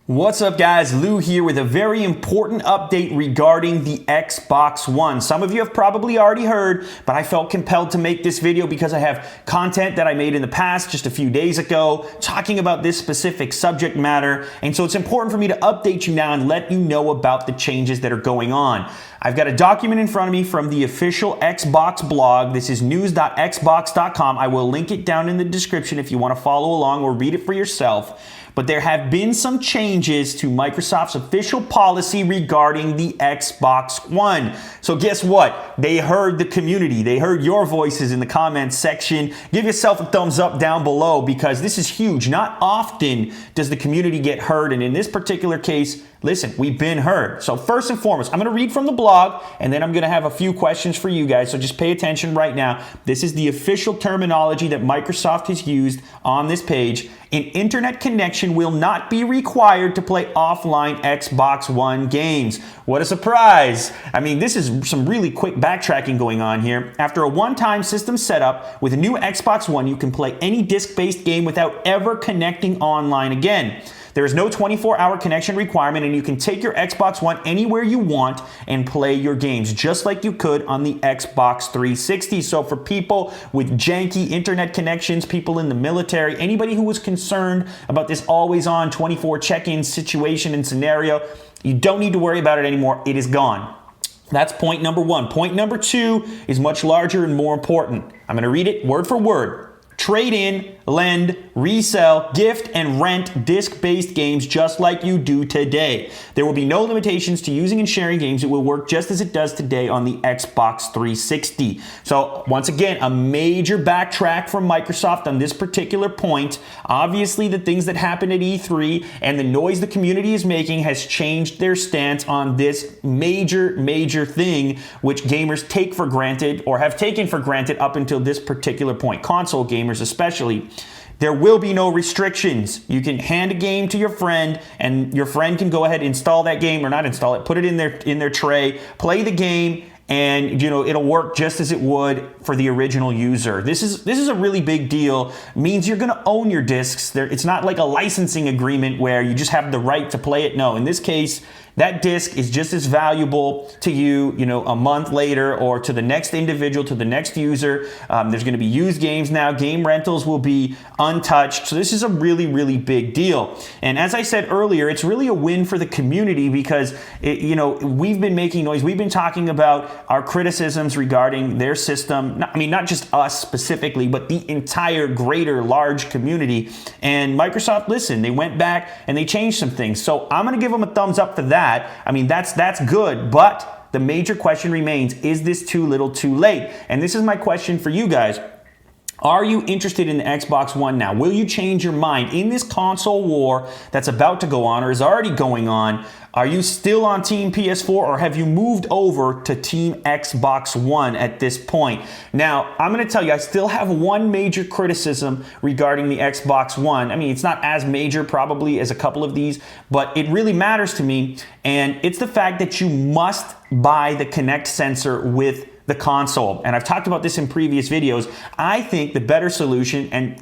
What's up guys, Lou here with a very important update regarding the Xbox One. Some of you have probably already heard, but I felt compelled to make this video because I have content that I made in the past just a few days ago talking about this specific subject matter, and so it's important for me to update you now and let you know about the changes that are going on. I've got a document in front of me from the official Xbox blog. This is news.xbox.com. I will link it down in the description if you want to follow along or read it for yourself. But there have been some changes to Microsoft's official policy regarding the Xbox One. So guess what? They heard the community. They heard your voices in the comments section. Give yourself a thumbs up down below because this is huge. Not often does the community get heard, and in this particular case, listen, we've been heard. So first and foremost, I'm going to read from the blog, and then I'm going to have a few questions for you guys, so just pay attention right now. This is the official terminology that Microsoft has used on this page. An internet connection will not be required to play offline Xbox One games. What a surprise! I mean, this is some really quick backtracking going on here. After a one-time system setup with a new Xbox One, you can play any disc-based game without ever connecting online again. There is no 24-hour connection requirement, and you can take your Xbox One anywhere you want and play your games, just like you could on the Xbox 360. So for people with janky internet connections, people in the military, anybody who was concerned about this always-on 24 check-in situation and scenario, you don't need to worry about it anymore. It is gone. That's point number one. Point number two is much larger and more important. I'm going to read it word for word. Trade in, lend, resell, gift, and rent disc-based games just like you do today. There will be no limitations to using and sharing games. It will work just as it does today on the Xbox 360. So once again, a major backtrack from Microsoft on this particular point. Obviously, the things that happened at E3 and the noise the community is making has changed their stance on this major thing, which gamers take for granted or have taken for granted up until this particular point. Console gamers especially. There will be no restrictions. You can hand a game to your friend, and your friend can go ahead and install that game, or not install it, put it in their tray, play the game, and it'll work just as it would for the original user. This is a really big deal. It means you're going to own your discs. It's not like a licensing agreement where you just have the right to play it. No, in this case, that disc is just as valuable to you, a month later, or to the next individual, to the next user. There's going to be used games now. Game rentals will be untouched. So this is a really big deal. And as I said earlier, it's really a win for the community because we've been making noise. We've been talking about our criticisms regarding their system. Not just us specifically, but the entire large community. And Microsoft listened. They went back and they changed some things. So I'm going to give them a thumbs up for that. That's good, but the major question remains, is this too little too late? And this is my question for you guys. Are you interested in the Xbox One now? Will you change your mind in this console war that's about to go on or is already going on? Are you still on Team PS4 or have you moved over to Team Xbox One at this point? Now, I'm going to tell you, I still have one major criticism regarding the Xbox One. It's not as major probably as a couple of these, but it really matters to me, and it's the fact that you must buy the Kinect sensor with the console. And I've talked about this in previous videos. I think the better solution, and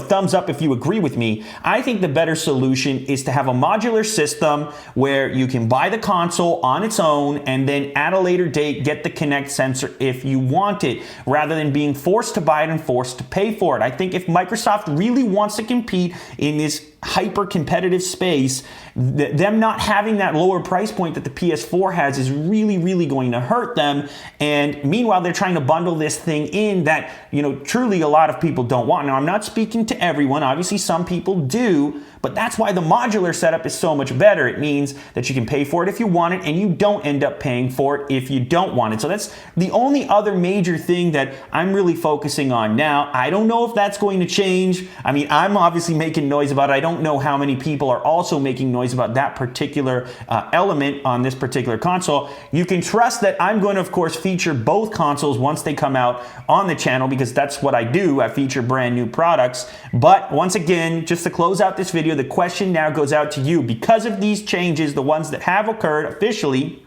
thumbs up if you agree with me, I think the better solution is to have a modular system where you can buy the console on its own and then at a later date get the Kinect sensor if you want it, rather than being forced to buy it and forced to pay for it. I think if Microsoft really wants to compete in this hyper competitive space, them not having that lower price point that the PS4 has is really going to hurt them. And meanwhile, they're trying to bundle this thing in that truly a lot of people don't want. Now, I'm not speaking to everyone. Obviously, some people do, but that's why the modular setup is so much better. It means that you can pay for it if you want it, and you don't end up paying for it if you don't want it. So that's the only other major thing that I'm really focusing on now. I don't know if that's going to change. I'm obviously making noise about it. I don't know how many people are also making noise about that particular element on this particular console. You can trust that I'm going to, of course, feature both consoles once they come out on the channel, because that's what I do. I feature brand new products. But once again, just to close out this video, the question now goes out to you. Because of these changes, the ones that have occurred officially,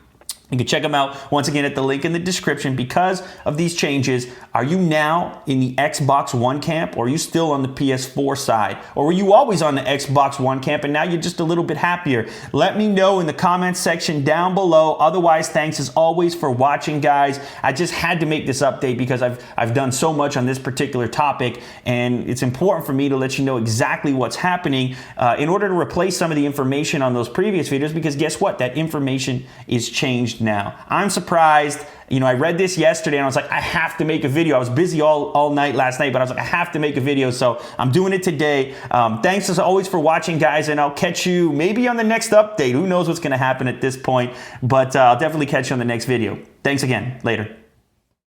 You can check them out once again at the link in the description. Because of these changes, are you now in the Xbox One camp, or are you still on the PS4 side? Or were you always on the Xbox One camp and now you're just a little bit happier? Let me know in the comments section down below. Otherwise, thanks as always for watching, guys. I just had to make this update because I've done so much on this particular topic, and it's important for me to let you know exactly what's happening in order to replace some of the information on those previous videos, because guess what? That information is changed now. I'm surprised. You know, I read this yesterday and I was like, I have to make a video. I was busy all night last night, but I was like, I have to make a video, so I'm doing it today. Thanks as always for watching, guys, and I'll catch you maybe on the next update. Who knows what's going to happen at this point, but I'll definitely catch you on the next video. Thanks again. Later.